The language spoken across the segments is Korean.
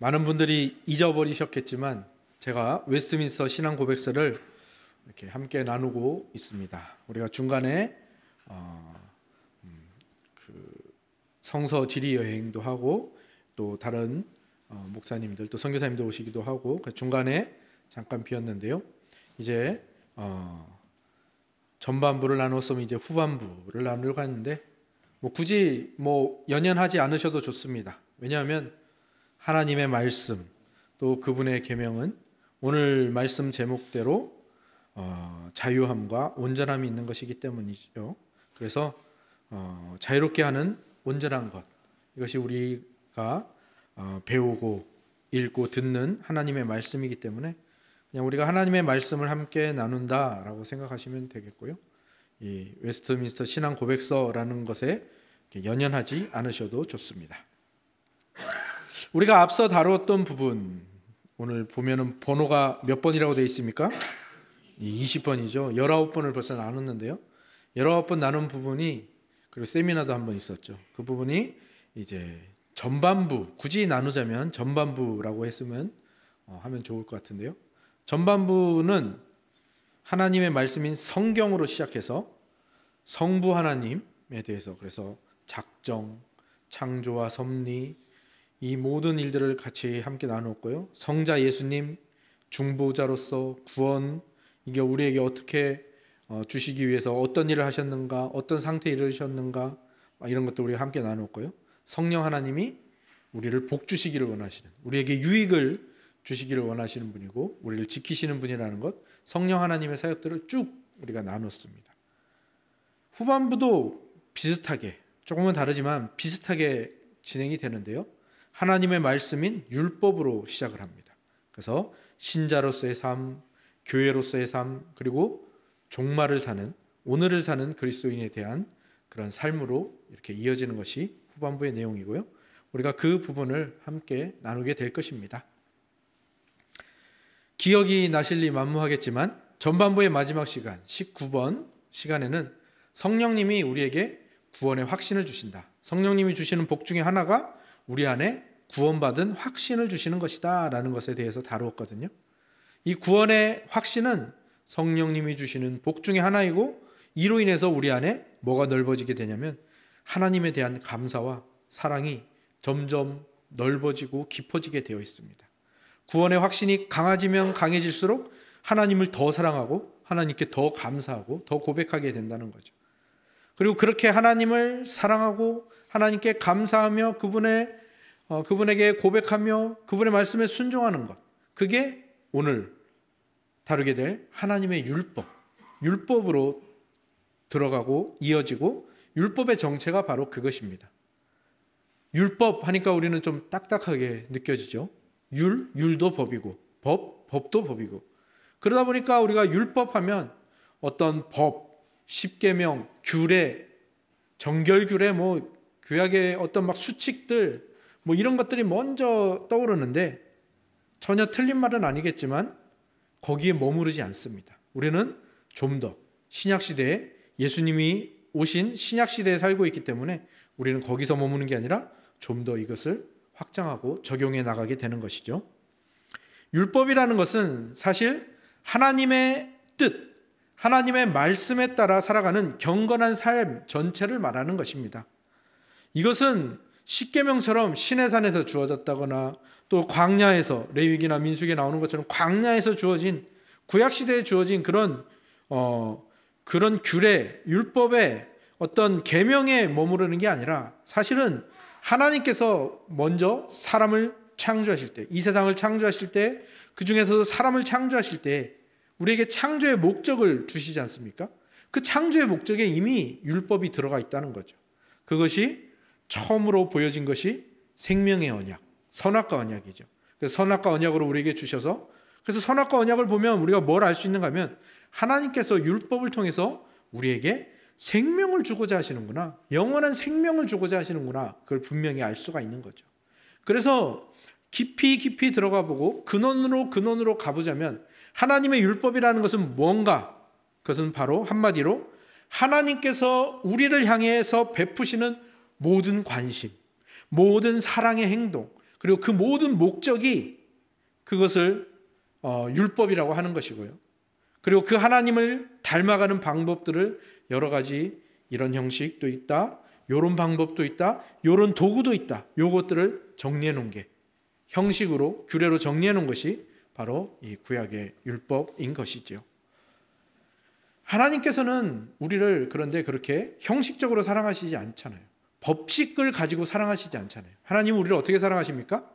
많은 분들이 잊어버리셨겠지만 제가 웨스트민스터 신앙 고백서를 이렇게 함께 나누고 있습니다. 우리가 중간에 성서 지리 여행도 하고 또 다른 목사님들 또 선교사님들 오시기도 하고 중간에 잠깐 비었는데요. 이제 전반부를 나눴으면 이제 후반부를 나누려고 하는데 굳이 연연하지 않으셔도 좋습니다. 왜냐하면 하나님의 말씀 또 그분의 계명은 오늘 말씀 제목대로 자유함과 온전함이 있는 것이기 때문이죠. 그래서 자유롭게 하는 온전한 것, 이것이 우리가 배우고 읽고 듣는 하나님의 말씀이기 때문에 그냥 우리가 하나님의 말씀을 함께 나눈다라고 생각하시면 되겠고요. 이 웨스트민스터 신앙 고백서라는 것에 연연하지 않으셔도 좋습니다. 우리가 앞서 다루었던 부분, 오늘 보면은 번호가 몇 번이라고 되어 있습니까? 20번이죠. 19번을 벌써 나눴는데요. 19번 나눈 부분이, 그리고 세미나도 한번 있었죠. 그 부분이 이제 전반부, 굳이 나누자면 전반부라고 했으면 하면 좋을 것 같은데요. 전반부는 하나님의 말씀인 성경으로 시작해서 성부 하나님에 대해서, 그래서 작정, 창조와 섭리, 이 모든 일들을 같이 함께 나눴고요. 성자 예수님 중보자로서 구원, 이게 우리에게 어떻게 주시기 위해서 어떤 일을 하셨는가, 어떤 상태에 이르셨는가, 이런 것도 우리가 함께 나눴고요. 성령 하나님이 우리를 복 주시기를 원하시는, 우리에게 유익을 주시기를 원하시는 분이고 우리를 지키시는 분이라는 것, 성령 하나님의 사역들을 쭉 우리가 나눴습니다. 후반부도 비슷하게, 조금은 다르지만 비슷하게 진행이 되는데요. 하나님의 말씀인 율법으로 시작을 합니다. 그래서 신자로서의 삶, 교회로서의 삶, 그리고 종말을 사는, 오늘을 사는 그리스도인에 대한 그런 삶으로 이렇게 이어지는 것이 후반부의 내용이고요. 우리가 그 부분을 함께 나누게 될 것입니다. 기억이 나실리 만무하겠지만 전반부의 마지막 시간 19번 시간에는 성령님이 우리에게 구원의 확신을 주신다. 성령님이 주시는 복 중에 하나가 우리 안에 구원받은 확신을 주시는 것이다 라는 것에 대해서 다루었거든요. 이 구원의 확신은 성령님이 주시는 복 중에 하나이고, 이로 인해서 우리 안에 뭐가 넓어지게 되냐면 하나님에 대한 감사와 사랑이 점점 넓어지고 깊어지게 되어 있습니다. 구원의 확신이 강해지면 강해질수록 하나님을 더 사랑하고 하나님께 더 감사하고 더 고백하게 된다는 거죠. 그리고 그렇게 하나님을 사랑하고 하나님께 감사하며 그분에게 고백하며 그분의 말씀에 순종하는 것, 그게 오늘 다루게 될 하나님의 율법으로 들어가고 이어지고, 율법의 정체가 바로 그것입니다. 율법 하니까 우리는 좀 딱딱하게 느껴지죠. 율도 법이고 법도 법이고, 그러다 보니까 우리가 율법하면 어떤 법, 십계명, 규례, 정결규례, 구약의 어떤 수칙들 이런 것들이 먼저 떠오르는데, 전혀 틀린 말은 아니겠지만 거기에 머무르지 않습니다. 우리는 좀 더 신약시대에, 예수님이 오신 신약시대에 살고 있기 때문에 우리는 거기서 머무는 게 아니라 좀 더 이것을 확장하고 적용해 나가게 되는 것이죠. 율법이라는 것은 사실 하나님의 뜻, 하나님의 말씀에 따라 살아가는 경건한 삶 전체를 말하는 것입니다. 이것은 십계명처럼 시내산에서 주어졌다거나 또 광야에서, 레위기나 민수기에 나오는 것처럼 광야에서 주어진, 구약시대에 주어진 그런 규례, 율법의 어떤 계명에 머무르는 게 아니라, 사실은 하나님께서 먼저 사람을 창조하실 때, 이 세상을 창조하실 때, 그 중에서도 사람을 창조하실 때 우리에게 창조의 목적을 주시지 않습니까? 그 창조의 목적에 이미 율법이 들어가 있다는 거죠. 그것이 처음으로 보여진 것이 생명의 언약, 선악과 언약이죠. 그래서 선악과 언약으로 우리에게 주셔서, 그래서 선악과 언약을 보면 우리가 뭘 알 수 있는가 하면 하나님께서 율법을 통해서 우리에게 생명을 주고자 하시는구나, 영원한 생명을 주고자 하시는구나, 그걸 분명히 알 수가 있는 거죠. 그래서 깊이 들어가 보고 근원으로 가보자면 하나님의 율법이라는 것은 뭔가? 그것은 바로 한마디로 하나님께서 우리를 향해서 베푸시는 모든 관심, 모든 사랑의 행동, 그리고 그 모든 목적이 그것을 율법이라고 하는 것이고요. 그리고 그 하나님을 닮아가는 방법들을 여러 가지 이런 형식도 있다, 요런 방법도 있다, 요런 도구도 있다. 요것들을 정리해 놓은 게 형식으로 규례로 정리해 놓은 것이 바로 이 구약의 율법인 것이죠. 하나님께서는 우리를 그런데 그렇게 형식적으로 사랑하시지 않잖아요. 법칙을 가지고 사랑하시지 않잖아요. 하나님은 우리를 어떻게 사랑하십니까?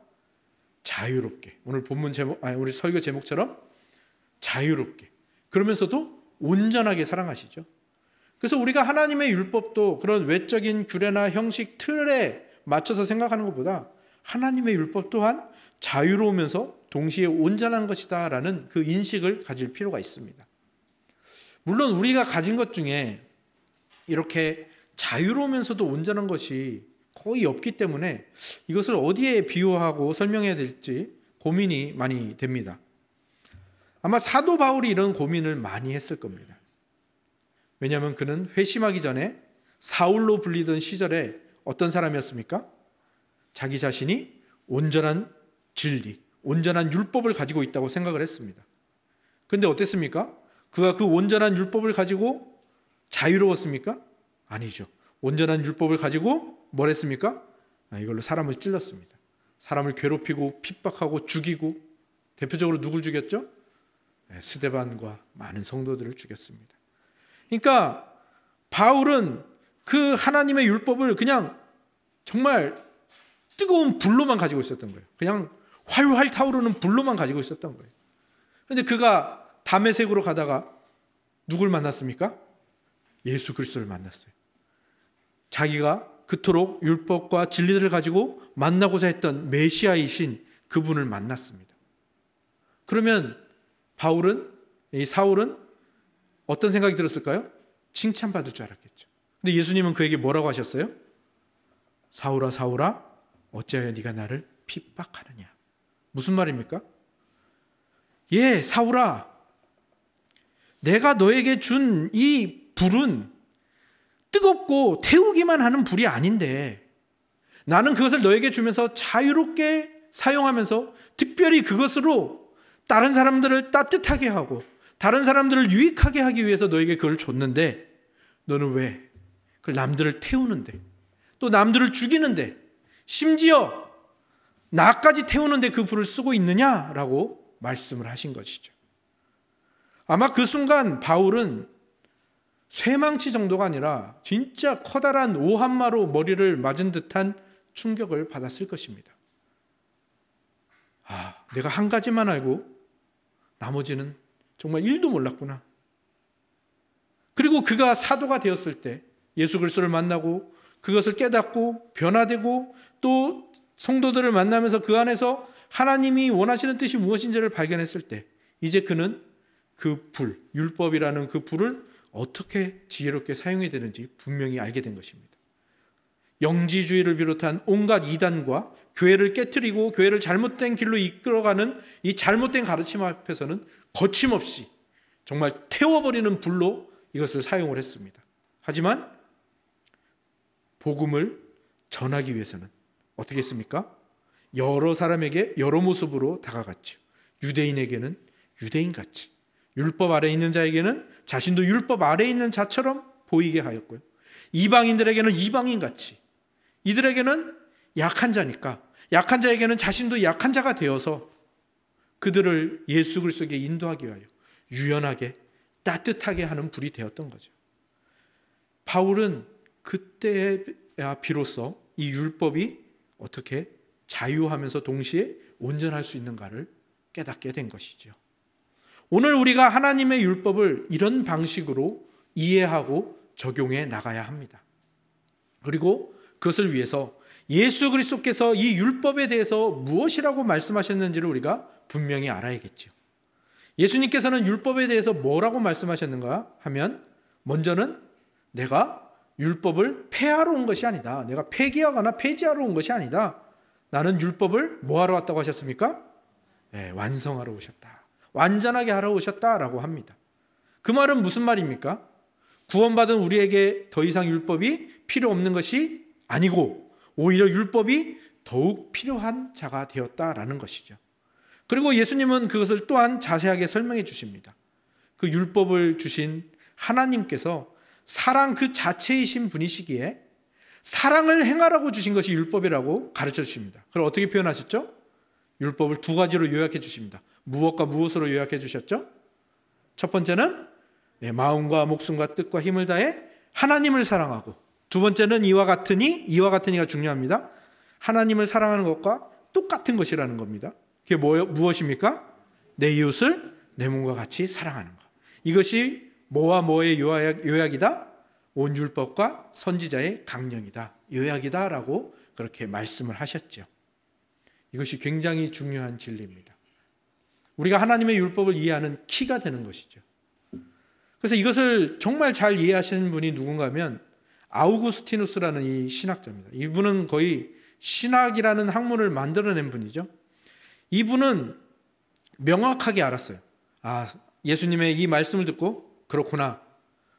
자유롭게. 오늘 본문 제목, 우리 설교 제목처럼 자유롭게. 그러면서도 온전하게 사랑하시죠. 그래서 우리가 하나님의 율법도 그런 외적인 규례나 형식 틀에 맞춰서 생각하는 것보다 하나님의 율법 또한 자유로우면서 동시에 온전한 것이다 라는 그 인식을 가질 필요가 있습니다. 물론 우리가 가진 것 중에 이렇게 자유로우면서도 온전한 것이 거의 없기 때문에 이것을 어디에 비유하고 설명해야 될지 고민이 많이 됩니다. 아마 사도 바울이 이런 고민을 많이 했을 겁니다. 왜냐하면 그는 회심하기 전에 사울로 불리던 시절에 어떤 사람이었습니까? 자기 자신이 온전한 진리, 온전한 율법을 가지고 있다고 생각을 했습니다. 그런데 어땠습니까? 그가 그 온전한 율법을 가지고 자유로웠습니까? 아니죠. 온전한 율법을 가지고 뭘 했습니까? 이걸로 사람을 찔렀습니다. 사람을 괴롭히고 핍박하고 죽이고, 대표적으로 누굴 죽였죠? 스데반과 많은 성도들을 죽였습니다. 그러니까 바울은 그 하나님의 율법을 그냥 정말 뜨거운 불로만 가지고 있었던 거예요. 그냥 활활 타오르는 불로만 가지고 있었던 거예요. 그런데 그가 다메섹으로 가다가 누굴 만났습니까? 예수 그리스도를 만났어요. 자기가 그토록 율법과 진리들을 가지고 만나고자 했던 메시아이신 그분을 만났습니다. 그러면 이 사울은 어떤 생각이 들었을까요? 칭찬받을 줄 알았겠죠. 근데 예수님은 그에게 뭐라고 하셨어요? 사울아 사울아 어찌하여 네가 나를 핍박하느냐. 무슨 말입니까? 예, 사울아, 내가 너에게 준 이 불은 뜨겁고 태우기만 하는 불이 아닌데 나는 그것을 너에게 주면서 자유롭게 사용하면서 특별히 그것으로 다른 사람들을 따뜻하게 하고 다른 사람들을 유익하게 하기 위해서 너에게 그걸 줬는데 너는 왜 그걸 남들을 태우는데 또 남들을 죽이는데 심지어 나까지 태우는데 그 불을 쓰고 있느냐라고 말씀을 하신 것이죠. 아마 그 순간 바울은 쇠망치 정도가 아니라 진짜 커다란 오한마로 머리를 맞은 듯한 충격을 받았을 것입니다. 내가 한 가지만 알고 나머지는 정말 1도 몰랐구나. 그리고 그가 사도가 되었을 때 예수 그리스도를 만나고 그것을 깨닫고 변화되고 또 성도들을 만나면서 그 안에서 하나님이 원하시는 뜻이 무엇인지를 발견했을 때 이제 그는 그 불, 율법이라는 그 불을 어떻게 지혜롭게 사용해야 되는지 분명히 알게 된 것입니다. 영지주의를 비롯한 온갖 이단과 교회를 깨트리고 교회를 잘못된 길로 이끌어가는 이 잘못된 가르침 앞에서는 거침없이 정말 태워버리는 불로 이것을 사용을 했습니다. 하지만 복음을 전하기 위해서는 어떻게 했습니까? 여러 사람에게 여러 모습으로 다가갔죠. 유대인에게는 유대인같이, 율법 아래에 있는 자에게는 자신도 율법 아래에 있는 자처럼 보이게 하였고요. 이방인들에게는 이방인같이, 이들에게는 약한 자니까 약한 자에게는 자신도 약한 자가 되어서 그들을 예수 그리스도에게 인도하기 위하여 유연하게 따뜻하게 하는 불이 되었던 거죠. 바울은 그때야 비로소 이 율법이 어떻게 자유하면서 동시에 온전할 수 있는가를 깨닫게 된 것이죠. 오늘 우리가 하나님의 율법을 이런 방식으로 이해하고 적용해 나가야 합니다. 그리고 그것을 위해서 예수 그리스도께서 이 율법에 대해서 무엇이라고 말씀하셨는지를 우리가 분명히 알아야겠죠. 예수님께서는 율법에 대해서 뭐라고 말씀하셨는가 하면 먼저는 내가 율법을 폐하러 온 것이 아니다. 내가 폐기하거나 폐지하러 온 것이 아니다. 나는 율법을 뭐하러 왔다고 하셨습니까? 완성하러 오셨다. 완전하게 하러 오셨다라고 합니다. 그 말은 무슨 말입니까? 구원받은 우리에게 더 이상 율법이 필요 없는 것이 아니고 오히려 율법이 더욱 필요한 자가 되었다라는 것이죠. 그리고 예수님은 그것을 또한 자세하게 설명해 주십니다. 그 율법을 주신 하나님께서 사랑 그 자체이신 분이시기에 사랑을 행하라고 주신 것이 율법이라고 가르쳐 주십니다. 그럼 어떻게 표현하셨죠? 율법을 두 가지로 요약해 주십니다. 무엇과 무엇으로 요약해 주셨죠? 첫 번째는 마음과 목숨과 뜻과 힘을 다해 하나님을 사랑하고, 두 번째는 이와 같으니가 중요합니다. 하나님을 사랑하는 것과 똑같은 것이라는 겁니다. 그게 무엇입니까? 내 이웃을 내 몸과 같이 사랑하는 것. 이것이 뭐와 뭐의 요약이다? 온 율법과 선지자의 강령이다, 요약이다라고 그렇게 말씀을 하셨죠. 이것이 굉장히 중요한 진리입니다. 우리가 하나님의 율법을 이해하는 키가 되는 것이죠. 그래서 이것을 정말 잘 이해하시는 분이 누군가 하면 아우구스티누스라는 이 신학자입니다. 이분은 거의 신학이라는 학문을 만들어낸 분이죠. 이분은 명확하게 알았어요. 예수님의 이 말씀을 듣고 그렇구나,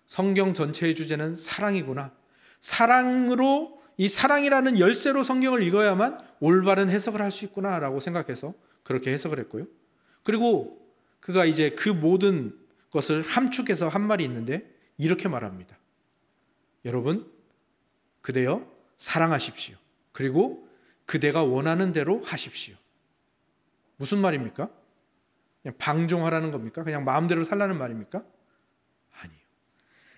성경 전체의 주제는 사랑이구나, 사랑으로, 이 사랑이라는 열쇠로 성경을 읽어야만 올바른 해석을 할 수 있구나 라고 생각해서 그렇게 해석을 했고요. 그리고 그가 이제 그 모든 것을 함축해서 한 말이 있는데 이렇게 말합니다. 여러분, 그대여 사랑하십시오. 그리고 그대가 원하는 대로 하십시오. 무슨 말입니까? 그냥 방종하라는 겁니까? 그냥 마음대로 살라는 말입니까? 아니에요.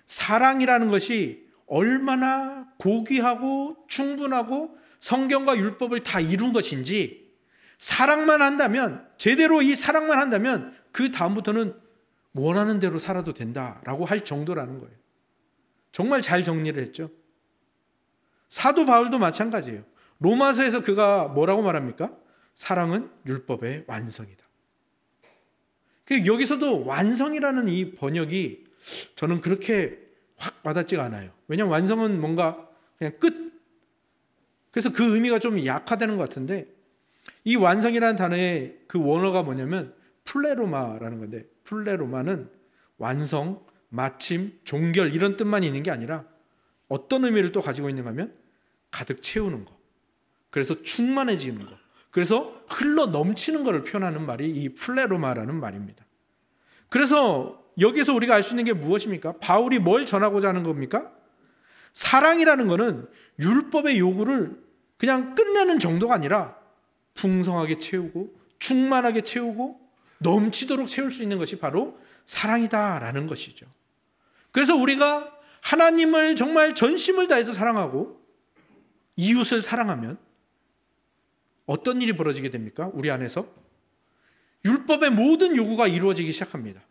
사랑이라는 것이 얼마나 고귀하고 충분하고 성경과 율법을 다 이룬 것인지, 사랑만 한다면, 제대로 이 사랑만 한다면 그 다음부터는 원하는 대로 살아도 된다라고 할 정도라는 거예요. 정말 잘 정리를 했죠. 사도 바울도 마찬가지예요. 로마서에서 그가 뭐라고 말합니까? 사랑은 율법의 완성이다. 여기서도 완성이라는 이 번역이 저는 그렇게 확 와닿지가 않아요. 왜냐하면 완성은 뭔가 그냥 끝. 그래서 그 의미가 좀 약화되는 것 같은데, 이 완성이라는 단어의 그 원어가 뭐냐면 플레로마라는 건데, 플레로마는 완성, 마침, 종결 이런 뜻만 있는 게 아니라 어떤 의미를 또 가지고 있는가 하면 가득 채우는 거, 그래서 충만해지는 거, 그래서 흘러 넘치는 것을 표현하는 말이 이 플레로마라는 말입니다. 그래서 여기서 우리가 알 수 있는 게 무엇입니까? 바울이 뭘 전하고자 하는 겁니까? 사랑이라는 것은 율법의 요구를 그냥 끝내는 정도가 아니라 풍성하게 채우고 충만하게 채우고 넘치도록 채울 수 있는 것이 바로 사랑이다라는 것이죠. 그래서 우리가 하나님을 정말 전심을 다해서 사랑하고 이웃을 사랑하면 어떤 일이 벌어지게 됩니까? 우리 안에서 율법의 모든 요구가 이루어지기 시작합니다.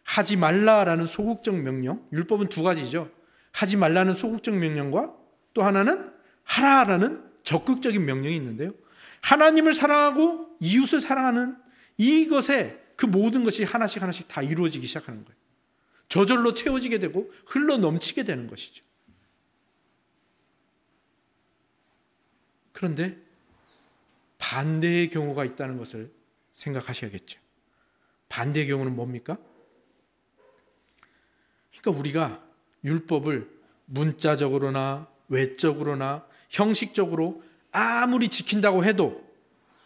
하지 말라라는 소극적 명령, 율법은 두 가지죠. 하지 말라는 소극적 명령과 또 하나는 하라라는 적극적인 명령이 있는데요. 하나님을 사랑하고 이웃을 사랑하는 이것에 그 모든 것이 하나씩 다 이루어지기 시작하는 거예요. 저절로 채워지게 되고 흘러 넘치게 되는 것이죠. 그런데 반대의 경우가 있다는 것을 생각하셔야겠죠. 반대의 경우는 뭡니까? 그러니까 우리가 율법을 문자적으로나 외적으로나 형식적으로 아무리 지킨다고 해도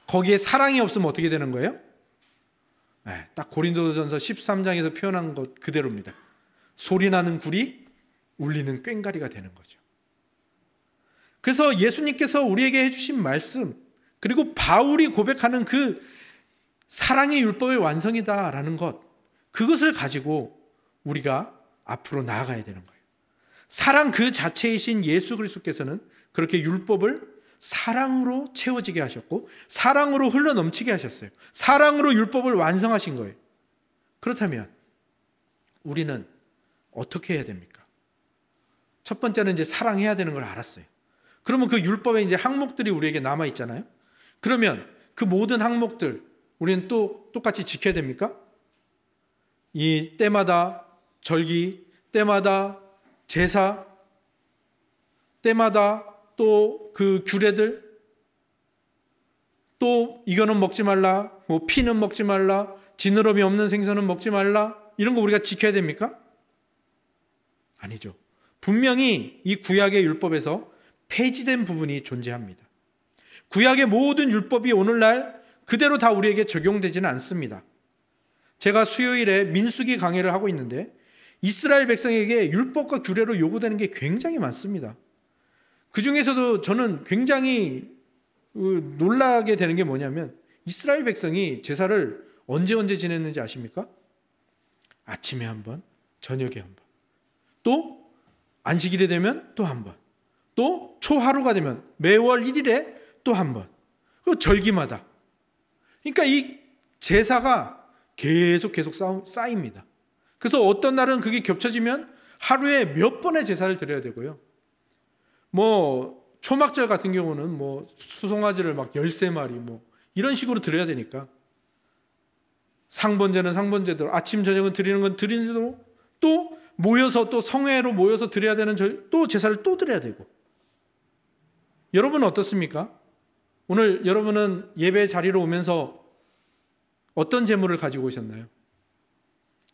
거기에 사랑이 없으면 어떻게 되는 거예요? 딱 고린도전서 13장에서 표현한 것 그대로입니다. 소리나는 굴이 울리는 꽹과리가 되는 거죠. 그래서 예수님께서 우리에게 해주신 말씀, 그리고 바울이 고백하는 그 사랑의 율법의 완성이다라는 것, 그것을 가지고 우리가 앞으로 나아가야 되는 거예요. 사랑 그 자체이신 예수 그리스도께서는 그렇게 율법을 사랑으로 채워지게 하셨고 사랑으로 흘러넘치게 하셨어요. 사랑으로 율법을 완성하신 거예요. 그렇다면 우리는 어떻게 해야 됩니까? 첫 번째는 이제 사랑해야 되는 걸 알았어요. 그러면 그 율법에 이제 항목들이 우리에게 남아 있잖아요. 그러면 그 모든 항목들 우리는 또 똑같이 지켜야 됩니까? 이 때마다 절기, 때마다 제사, 때마다 또 그 규례들, 또 이거는 먹지 말라, 뭐 피는 먹지 말라, 지느러미 없는 생선은 먹지 말라, 이런 거 우리가 지켜야 됩니까? 아니죠. 분명히 이 구약의 율법에서 폐지된 부분이 존재합니다. 구약의 모든 율법이 오늘날 그대로 다 우리에게 적용되지는 않습니다. 제가 수요일에 민수기 강해를 하고 있는데 이스라엘 백성에게 율법과 규례로 요구되는 게 굉장히 많습니다. 그 중에서도 저는 굉장히 놀라게 되는 게 뭐냐면 이스라엘 백성이 제사를 언제 지냈는지 아십니까? 아침에 한 번, 저녁에 한 번, 또 안식일이 되면 또 한 번, 또 초하루가 되면 매월 1일에 또 한 번, 그리고 절기마다. 그러니까 이 제사가 계속 쌓입니다. 그래서 어떤 날은 그게 겹쳐지면 하루에 몇 번의 제사를 드려야 되고요. 초막절 같은 경우는 수송아지를 막 13마리 이런 식으로 드려야 되니까 상번제는 상번제대로 아침 저녁은 드리는 건 드리는 대로 또 모여서 또 성회로 모여서 드려야 되는 또 제사를 또 드려야 되고. 여러분은 어떻습니까? 오늘 여러분은 예배 자리로 오면서 어떤 제물을 가지고 오셨나요?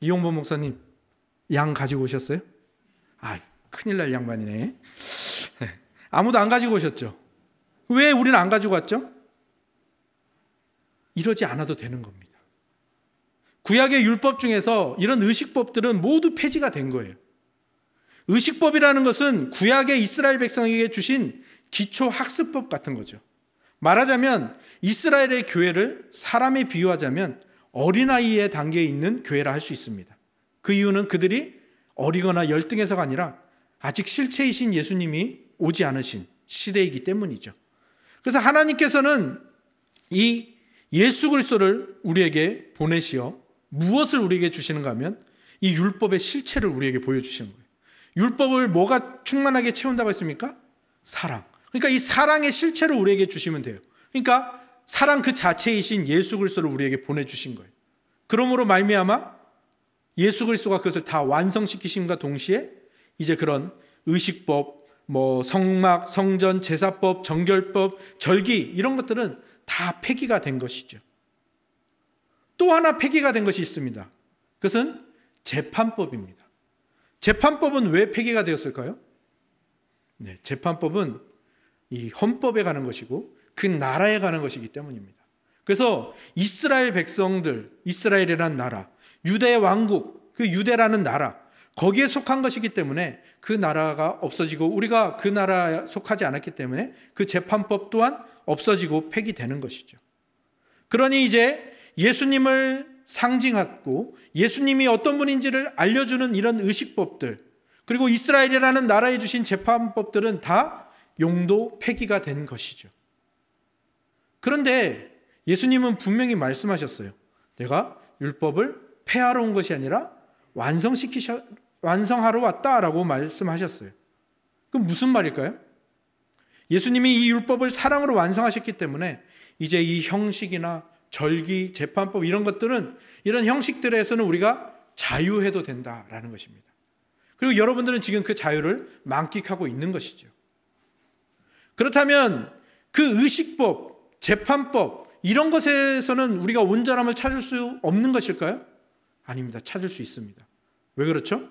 이용범 목사님, 양 가지고 오셨어요? 큰일 날 양반이네. 아무도 안 가지고 오셨죠? 왜 우리는 안 가지고 왔죠? 이러지 않아도 되는 겁니다. 구약의 율법 중에서 이런 의식법들은 모두 폐지가 된 거예요. 의식법이라는 것은 구약의 이스라엘 백성에게 주신 기초 학습법 같은 거죠. 말하자면 이스라엘의 교회를 사람에 비유하자면 어린아이의 단계에 있는 교회라 할 수 있습니다. 그 이유는 그들이 어리거나 열등해서가 아니라 아직 실체이신 예수님이 오지 않으신 시대이기 때문이죠. 그래서 하나님께서는 이 예수 그리스도를 우리에게 보내시어 무엇을 우리에게 주시는가 하면 이 율법의 실체를 우리에게 보여주시는 거예요. 율법을 뭐가 충만하게 채운다고 했습니까? 사랑. 그러니까 이 사랑의 실체를 우리에게 주시면 돼요. 그러니까 사랑 그 자체이신 예수 그리스도를 우리에게 보내주신 거예요. 그러므로 말미암아 예수 그리스도가 그것을 다 완성시키심과 동시에 이제 그런 의식법, 성막, 성전, 제사법, 정결법, 절기 이런 것들은 다 폐기가 된 것이죠. 또 하나 폐기가 된 것이 있습니다. 그것은 재판법입니다. 재판법은 왜 폐기가 되었을까요? 재판법은 이 헌법에 관한 것이고 그 나라에 관한 것이기 때문입니다. 그래서 이스라엘 백성들, 이스라엘이라는 나라, 유대 왕국, 그 유대라는 나라, 거기에 속한 것이기 때문에 그 나라가 없어지고 우리가 그 나라에 속하지 않았기 때문에 그 재판법 또한 없어지고 폐기되는 것이죠. 그러니 이제 예수님을 상징하고 예수님이 어떤 분인지를 알려주는 이런 의식법들, 그리고 이스라엘이라는 나라에 주신 재판법들은 다 용도 폐기가 된 것이죠. 그런데 예수님은 분명히 말씀하셨어요. 내가 율법을 폐하러 온 것이 아니라 완성하러 왔다라고 말씀하셨어요. 그럼 무슨 말일까요? 예수님이 이 율법을 사랑으로 완성하셨기 때문에 이제 이 형식이나 절기, 재판법 이런 것들은 이런 형식들에서는 우리가 자유해도 된다라는 것입니다. 그리고 여러분들은 지금 그 자유를 만끽하고 있는 것이죠. 그렇다면 그 의식법, 재판법 이런 것에서는 우리가 온전함을 찾을 수 없는 것일까요? 아닙니다. 찾을 수 있습니다. 왜 그렇죠?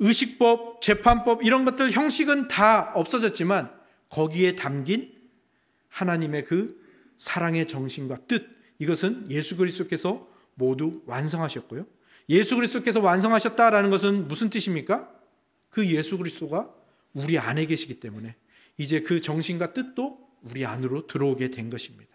의식법, 재판법 이런 것들 형식은 다 없어졌지만 거기에 담긴 하나님의 그 사랑의 정신과 뜻, 이것은 예수 그리스도께서 모두 완성하셨고요. 예수 그리스도께서 완성하셨다라는 것은 무슨 뜻입니까? 그 예수 그리스도가 우리 안에 계시기 때문에 이제 그 정신과 뜻도 우리 안으로 들어오게 된 것입니다.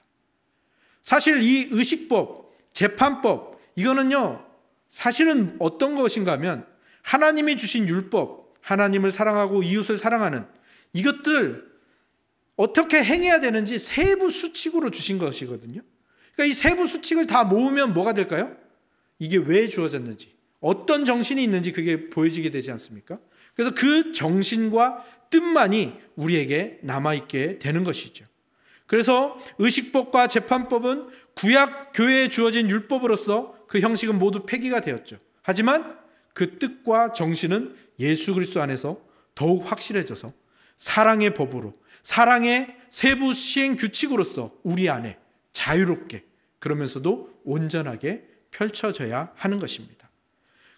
사실 이 의식법, 재판법 이거는요 사실은 어떤 것인가 하면 하나님이 주신 율법, 하나님을 사랑하고 이웃을 사랑하는 이것들 어떻게 행해야 되는지 세부 수칙으로 주신 것이거든요. 그러니까 이 세부 수칙을 다 모으면 뭐가 될까요? 이게 왜 주어졌는지, 어떤 정신이 있는지 그게 보여지게 되지 않습니까? 그래서 그 정신과 뜻만이 우리에게 남아있게 되는 것이죠. 그래서 의식법과 재판법은 구약 교회에 주어진 율법으로서 그 형식은 모두 폐기가 되었죠. 하지만 그 뜻과 정신은 예수 그리스도 안에서 더욱 확실해져서 사랑의 법으로, 사랑의 세부 시행 규칙으로서 우리 안에 자유롭게 그러면서도 온전하게 펼쳐져야 하는 것입니다.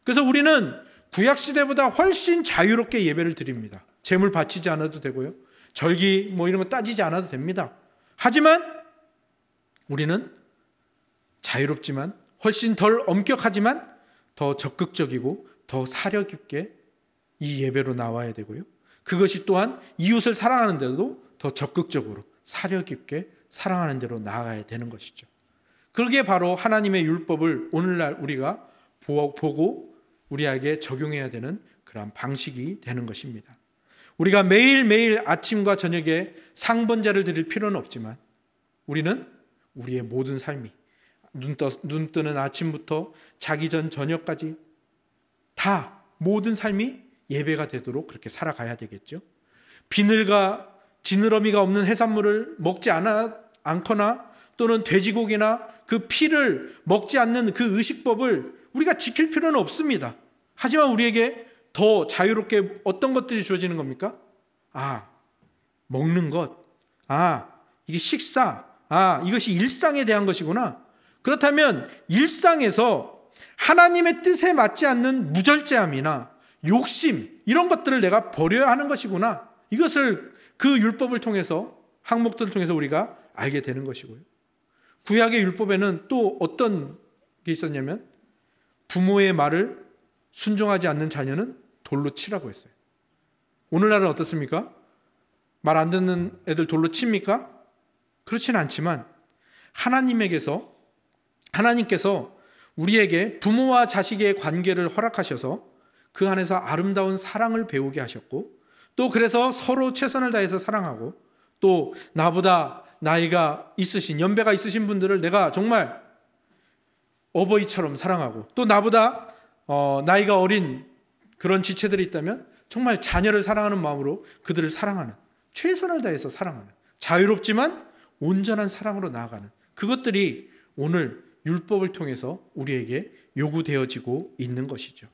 그래서 우리는 구약 시대보다 훨씬 자유롭게 예배를 드립니다. 제물 바치지 않아도 되고요. 절기 이런 거 따지지 않아도 됩니다. 하지만 우리는 자유롭지만 훨씬 덜 엄격하지만 더 적극적이고 더 사려 깊게 이 예배로 나와야 되고요. 그것이 또한 이웃을 사랑하는 데도 더 적극적으로 사려 깊게 사랑하는 대로 나아가야 되는 것이죠. 그게 바로 하나님의 율법을 오늘날 우리가 보고 우리에게 적용해야 되는 그런 방식이 되는 것입니다. 우리가 매일매일 아침과 저녁에 상번제를 드릴 필요는 없지만 우리는 우리의 모든 삶이 눈 뜨는 아침부터 자기 전 저녁까지 다 모든 삶이 예배가 되도록 그렇게 살아가야 되겠죠. 비늘과 지느러미가 없는 해산물을 먹지 않거나 또는 돼지고기나 그 피를 먹지 않는 그 의식법을 우리가 지킬 필요는 없습니다. 하지만 우리에게 더 자유롭게 어떤 것들이 주어지는 겁니까? 먹는 것. 이게 식사. 이것이 일상에 대한 것이구나. 그렇다면 일상에서 하나님의 뜻에 맞지 않는 무절제함이나 욕심 이런 것들을 내가 버려야 하는 것이구나. 이것을 그 율법을 통해서 항목들을 통해서 우리가 알게 되는 것이고요. 구약의 율법에는 또 어떤 게 있었냐면 부모의 말을 순종하지 않는 자녀는 돌로 치라고 했어요. 오늘날은 어떻습니까? 말 안 듣는 애들 돌로 칩니까? 그렇지는 않지만 하나님께서 우리에게 부모와 자식의 관계를 허락하셔서 그 안에서 아름다운 사랑을 배우게 하셨고 또 그래서 서로 최선을 다해서 사랑하고 또 나보다 나이가 있으신 연배가 있으신 분들을 내가 정말 어버이처럼 사랑하고 또 나보다 나이가 어린 그런 지체들이 있다면 정말 자녀를 사랑하는 마음으로 그들을 사랑하는 최선을 다해서 사랑하는 자유롭지만 온전한 사랑으로 나아가는 그것들이 오늘 율법을 통해서 우리에게 요구되어지고 있는 것이죠.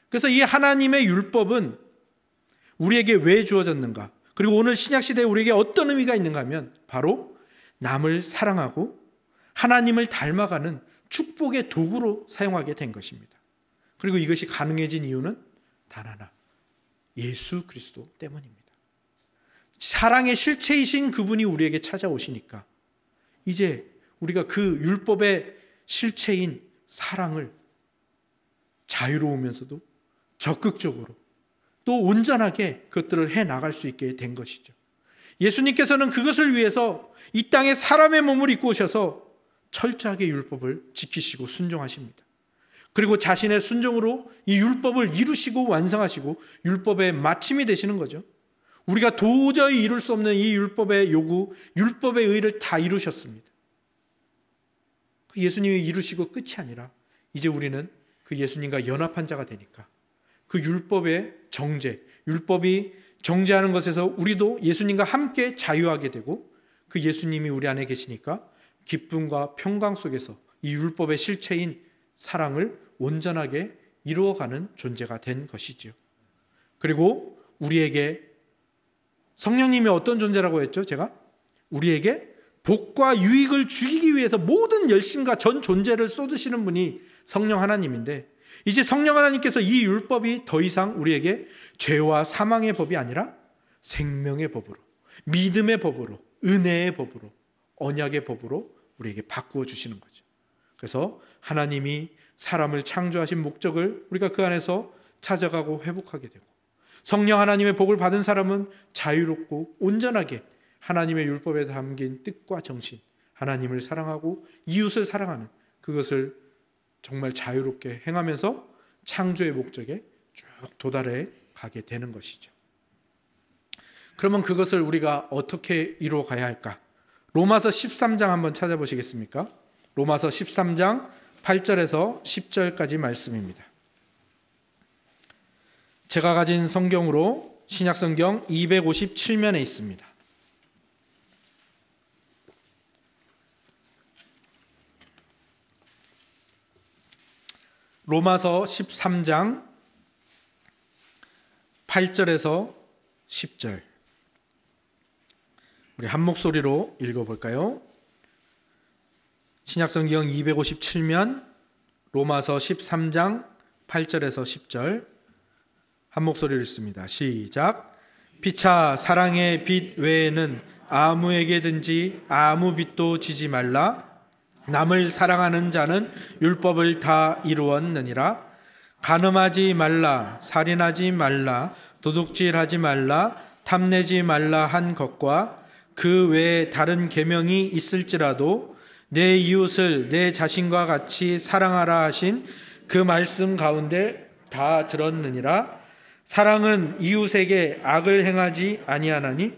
그래서 이 하나님의 율법은 우리에게 왜 주어졌는가? 그리고 오늘 신약시대에 우리에게 어떤 의미가 있는가 하면 바로 남을 사랑하고 하나님을 닮아가는 축복의 도구로 사용하게 된 것입니다. 그리고 이것이 가능해진 이유는 단 하나, 예수 그리스도 때문입니다. 사랑의 실체이신 그분이 우리에게 찾아오시니까 이제 우리가 그 율법의 실체인 사랑을 자유로우면서도 적극적으로 또 온전하게 그것들을 해나갈 수 있게 된 것이죠. 예수님께서는 그것을 위해서 이 땅에 사람의 몸을 입고 오셔서 철저하게 율법을 지키시고 순종하십니다. 그리고 자신의 순종으로 이 율법을 이루시고 완성하시고 율법의 마침이 되시는 거죠. 우리가 도저히 이룰 수 없는 이 율법의 요구, 율법의 의를 다 이루셨습니다. 예수님이 이루시고 끝이 아니라 이제 우리는 그 예수님과 연합한 자가 되니까 그 율법의 정죄, 율법이 정죄하는 것에서 우리도 예수님과 함께 자유하게 되고 그 예수님이 우리 안에 계시니까 기쁨과 평강 속에서 이 율법의 실체인 사랑을 온전하게 이루어가는 존재가 된 것이죠. 그리고 우리에게 성령님이 어떤 존재라고 했죠? 제가 우리에게 복과 유익을 주기 위해서 모든 열심과 전 존재를 쏟으시는 분이 성령 하나님인데 이제 성령 하나님께서 이 율법이 더 이상 우리에게 죄와 사망의 법이 아니라 생명의 법으로, 믿음의 법으로, 은혜의 법으로, 언약의 법으로 우리에게 바꾸어 주시는 거죠. 그래서 하나님이 사람을 창조하신 목적을 우리가 그 안에서 찾아가고 회복하게 되고 성령 하나님의 복을 받은 사람은 자유롭고 온전하게 하나님의 율법에 담긴 뜻과 정신, 하나님을 사랑하고 이웃을 사랑하는 그것을 정말 자유롭게 행하면서 창조의 목적에 쭉 도달해 가게 되는 것이죠. 그러면 그것을 우리가 어떻게 이루어 가야 할까? 로마서 13장 한번 찾아보시겠습니까? 로마서 13장 8절에서 10절까지 말씀입니다. 제가 가진 성경으로 신약성경 257면에 있습니다. 로마서 13장 8절에서 10절 우리 한 목소리로 읽어볼까요? 신약성경 257면 로마서 13장 8절에서 10절 한 목소리로 읽습니다. 시작. 피차 사랑의 빛 외에는 아무에게든지 아무 빚도 지지 말라. 남을 사랑하는 자는 율법을 다 이루었느니라. 간음하지 말라, 살인하지 말라, 도둑질하지 말라, 탐내지 말라 한 것과 그 외에 다른 계명이 있을지라도 내 이웃을 내 자신과 같이 사랑하라 하신 그 말씀 가운데 다 들었느니라. 사랑은 이웃에게 악을 행하지 아니하나니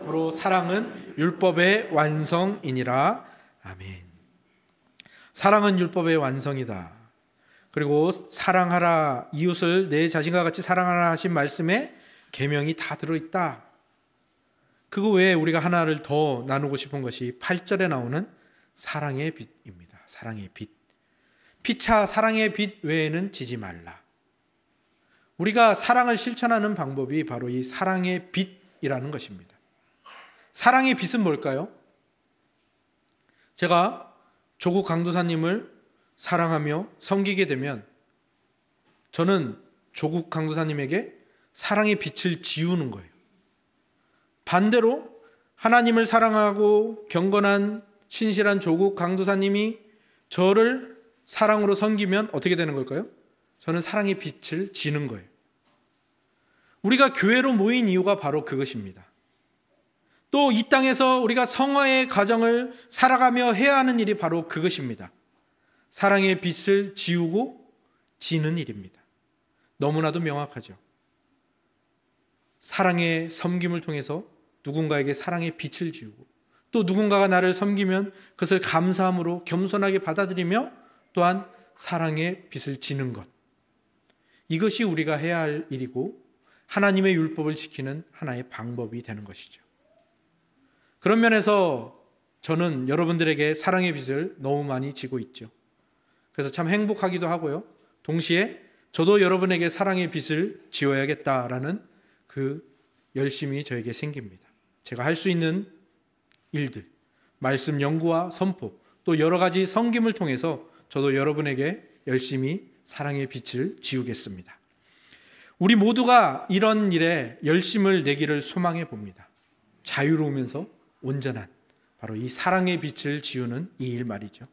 바로 사랑은 율법의 완성이니라. 아멘. 사랑은 율법의 완성이다. 그리고 사랑하라, 이웃을 내 자신과 같이 사랑하라 하신 말씀에 계명이 다 들어있다. 그거 외에 우리가 하나를 더 나누고 싶은 것이 8절에 나오는 사랑의 빛입니다. 사랑의 빛. 피차 사랑의 빛 외에는 지지 말라. 우리가 사랑을 실천하는 방법이 바로 이 사랑의 빛이라는 것입니다. 사랑의 빛은 뭘까요? 제가 조국 강도사님을 사랑하며 섬기게 되면 저는 조국 강도사님에게 사랑의 빛을 지우는 거예요. 반대로 하나님을 사랑하고 경건한 신실한 조국 강도사님이 저를 사랑으로 섬기면 어떻게 되는 걸까요? 저는 사랑의 빛을 지는 거예요. 우리가 교회로 모인 이유가 바로 그것입니다. 또 이 땅에서 우리가 성화의 가정을 살아가며 해야 하는 일이 바로 그것입니다. 사랑의 빛을 지우고 지는 일입니다. 너무나도 명확하죠. 사랑의 섬김을 통해서 누군가에게 사랑의 빛을 지우고 또 누군가가 나를 섬기면 그것을 감사함으로 겸손하게 받아들이며 또한 사랑의 빛을 지는 것. 이것이 우리가 해야 할 일이고 하나님의 율법을 지키는 하나의 방법이 되는 것이죠. 그런 면에서 저는 여러분들에게 사랑의 빛을 너무 많이 지고 있죠. 그래서 참 행복하기도 하고요. 동시에 저도 여러분에게 사랑의 빛을 지어야겠다라는 그 열심이 저에게 생깁니다. 제가 할 수 있는 일들, 말씀 연구와 선포, 또 여러 가지 섬김을 통해서 저도 여러분에게 열심히 사랑의 빛을 지우겠습니다. 우리 모두가 이런 일에 열심을 내기를 소망해 봅니다. 자유로우면서 온전한 바로 이 사랑의 빛을 지우는 이 일 말이죠.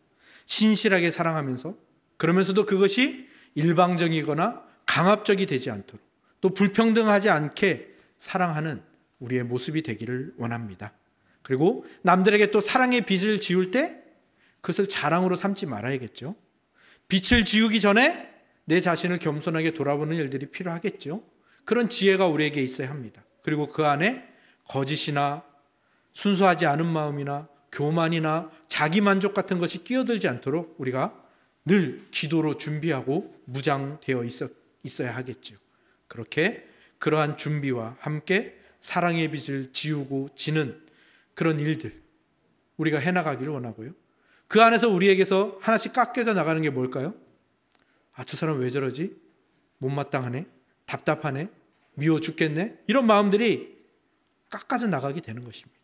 신실하게 사랑하면서 그러면서도 그것이 일방적이거나 강압적이 되지 않도록 또 불평등하지 않게 사랑하는 우리의 모습이 되기를 원합니다. 그리고 남들에게 또 사랑의 빛을 지울 때 그것을 자랑으로 삼지 말아야겠죠. 빛을 지우기 전에 내 자신을 겸손하게 돌아보는 일들이 필요하겠죠. 그런 지혜가 우리에게 있어야 합니다. 그리고 그 안에 거짓이나 순수하지 않은 마음이나 교만이나 자기만족 같은 것이 끼어들지 않도록 우리가 늘 기도로 준비하고 무장되어 있어야 하겠죠. 그렇게 그러한 준비와 함께 사랑의 빛을 지우고 지는 그런 일들 우리가 해나가기를 원하고요. 그 안에서 우리에게서 하나씩 깎여져 나가는 게 뭘까요? 아, 저 사람 왜 저러지? 못마땅하네? 답답하네? 미워 죽겠네? 이런 마음들이 깎아져 나가게 되는 것입니다.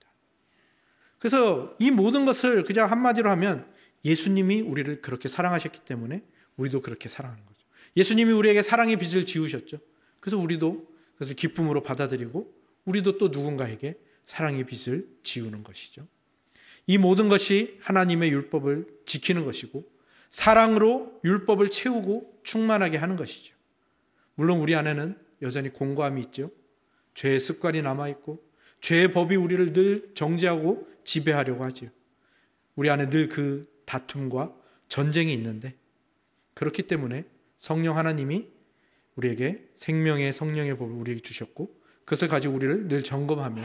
그래서 이 모든 것을 그냥 한마디로 하면 예수님이 우리를 그렇게 사랑하셨기 때문에 우리도 그렇게 사랑하는 거죠. 예수님이 우리에게 사랑의 빛을 지우셨죠. 그래서 우리도 그것을 기쁨으로 받아들이고 우리도 또 누군가에게 사랑의 빛을 지우는 것이죠. 이 모든 것이 하나님의 율법을 지키는 것이고 사랑으로 율법을 채우고 충만하게 하는 것이죠. 물론 우리 안에는 여전히 공고함이 있죠. 죄의 습관이 남아있고 죄의 법이 우리를 늘 정죄하고 지배하려고 하죠. 우리 안에 늘 그 다툼과 전쟁이 있는데 그렇기 때문에 성령 하나님이 우리에게 생명의 성령의 법을 우리에게 주셨고 그것을 가지고 우리를 늘 점검하며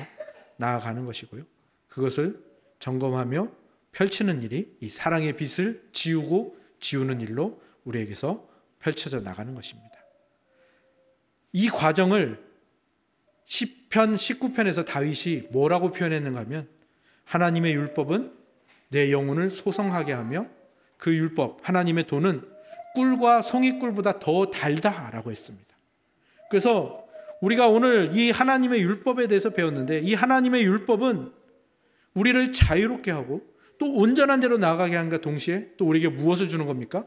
나아가는 것이고요. 그것을 점검하며 펼치는 일이 이 사랑의 빛을 지우고 지우는 일로 우리에게서 펼쳐져 나가는 것입니다. 이 과정을 시편 19편에서 다윗이 뭐라고 표현했는가 하면 하나님의 율법은 내 영혼을 소성하게 하며 그 율법, 하나님의 도는 꿀과 송이꿀보다 더 달다라고 했습니다. 그래서 우리가 오늘 이 하나님의 율법에 대해서 배웠는데 이 하나님의 율법은 우리를 자유롭게 하고 또 온전한 대로 나아가게 하는가 동시에 또 우리에게 무엇을 주는 겁니까?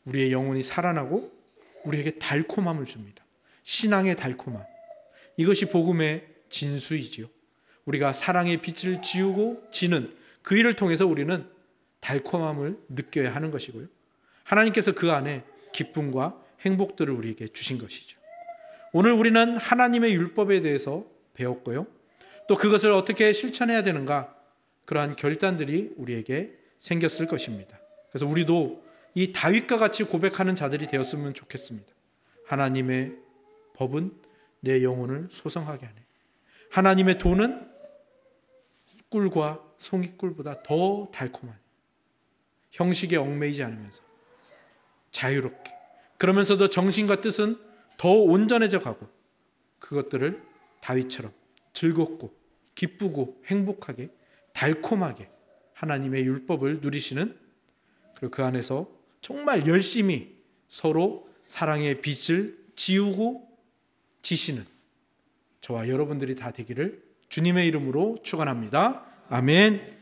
우리의 영혼이 살아나고 우리에게 달콤함을 줍니다. 신앙의 달콤함. 이것이 복음의 진수이지요. 우리가 사랑의 빛을 지우고 지는 그 일을 통해서 우리는 달콤함을 느껴야 하는 것이고요. 하나님께서 그 안에 기쁨과 행복들을 우리에게 주신 것이죠. 오늘 우리는 하나님의 율법에 대해서 배웠고요. 또 그것을 어떻게 실천해야 되는가, 그러한 결단들이 우리에게 생겼을 것입니다. 그래서 우리도 이 다윗과 같이 고백하는 자들이 되었으면 좋겠습니다. 하나님의 법은 내 영혼을 소성하게 하네. 하나님의 도는 꿀과 송이꿀보다 더 달콤하네. 형식에 얽매이지 않으면서 자유롭게, 그러면서도 정신과 뜻은 더 온전해져 가고, 그것들을 다윗처럼 즐겁고 기쁘고 행복하게 달콤하게 하나님의 율법을 누리시는, 그리고 그 안에서 정말 열심히 서로 사랑의 빛을 지우고 지시는 저와 여러분들이 다 되기를 주님의 이름으로 축원합니다. 아멘.